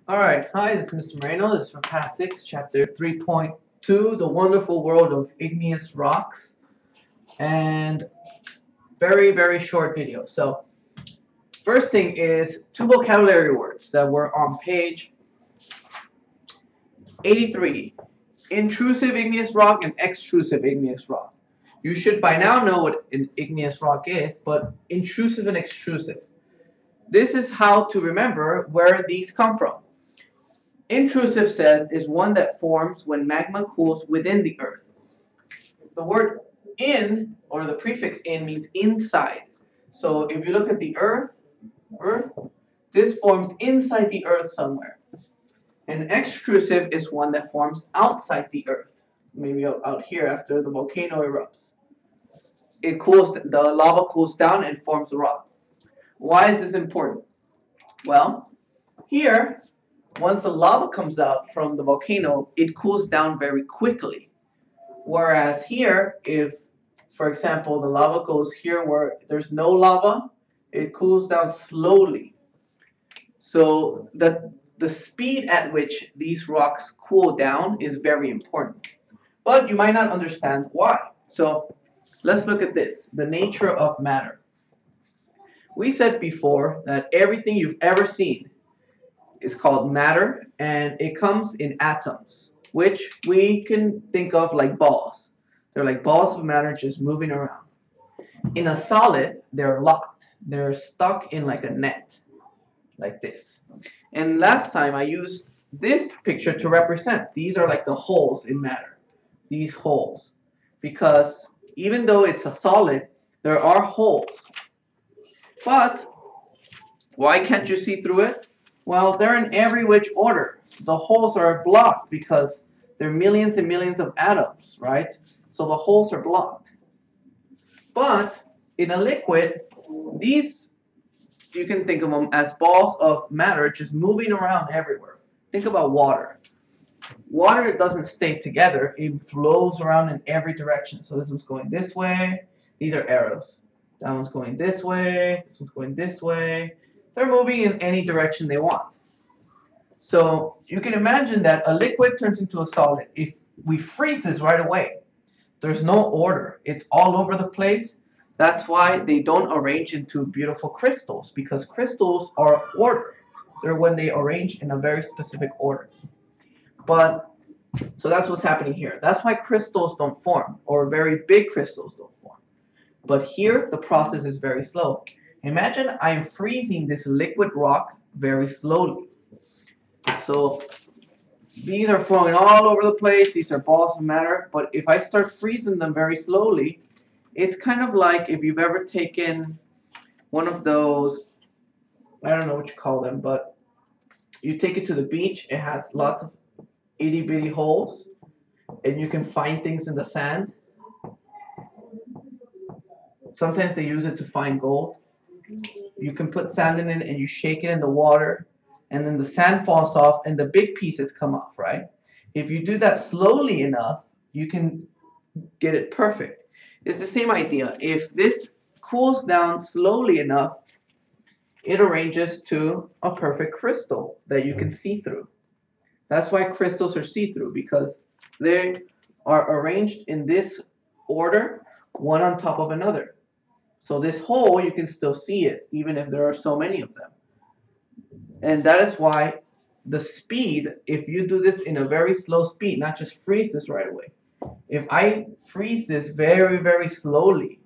Alright, hi, this is Mr. Moreno. This is for Past 6, Chapter 3.2, The Wonderful World of Igneous Rocks. And very short video. So, first thing is two vocabulary words that were on page 83. Intrusive igneous rock and extrusive igneous rock. You should by now know what an igneous rock is, but intrusive and extrusive. This is how to remember where these come from. Intrusive says is one that forms when magma cools within the earth. The word in, or the prefix in, means inside. So if you look at the earth, this forms inside the earth somewhere. And extrusive is one that forms outside the earth, maybe out here after the volcano erupts. The lava cools down and forms a rock. Why is this important? Well, here, once the lava comes out from the volcano, it cools down very quickly. Whereas here, if, for example, the lava goes here where there's no lava, it cools down slowly. So the speed at which these rocks cool down is very important. But you might not understand why. So let's look at this, the nature of matter. We said before that everything you've ever seen is called matter, and it comes in atoms, which we can think of like balls. They're like balls of matter just moving around. In a solid, they're locked. They're stuck in like a net, like this. And last time I used this picture to represent. These are like the holes in matter. These holes. Because even though it's a solid, there are holes. But why can't you see through it? Well, they're in every which order. The holes are blocked because there are millions and millions of atoms, right? So the holes are blocked. But in a liquid, these, you can think of them as balls of matter just moving around everywhere. Think about water. Water doesn't stay together. It flows around in every direction. So this one's going this way. These are arrows. That one's going this way. This one's going this way. They're moving in any direction they want. So you can imagine that a liquid turns into a solid. If we freeze this right away, there's no order. It's all over the place. That's why they don't arrange into beautiful crystals, because crystals are ordered. They're when they arrange in a very specific order. So that's what's happening here. That's why crystals don't form, or very big crystals don't form. But here, the process is very slow. Imagine I'm freezing this liquid rock very slowly. So these are flowing all over the place. These are balls of matter. But if I start freezing them very slowly, it's kind of like if you've ever taken one of those, I don't know what you call them, but you take it to the beach. It has lots of itty bitty holes, and you can find things in the sand. Sometimes they use it to find gold. You can put sand in it and you shake it in the water, and then the sand falls off and the big pieces come off, right? If you do that slowly enough, you can get it perfect. It's the same idea. If this cools down slowly enough, it arranges to a perfect crystal that you can see through. That's why crystals are see-through, because they are arranged in this order, one on top of another. So this hole, you can still see it, even if there are so many of them. And that is why the speed, if you do this in a very slow speed, not just freeze this right away. If I freeze this very slowly,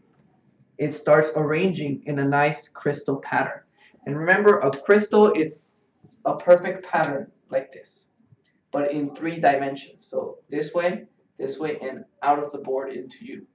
it starts arranging in a nice crystal pattern. And remember, a crystal is a perfect pattern like this, but in 3 dimensions. So this way, and out of the board into you.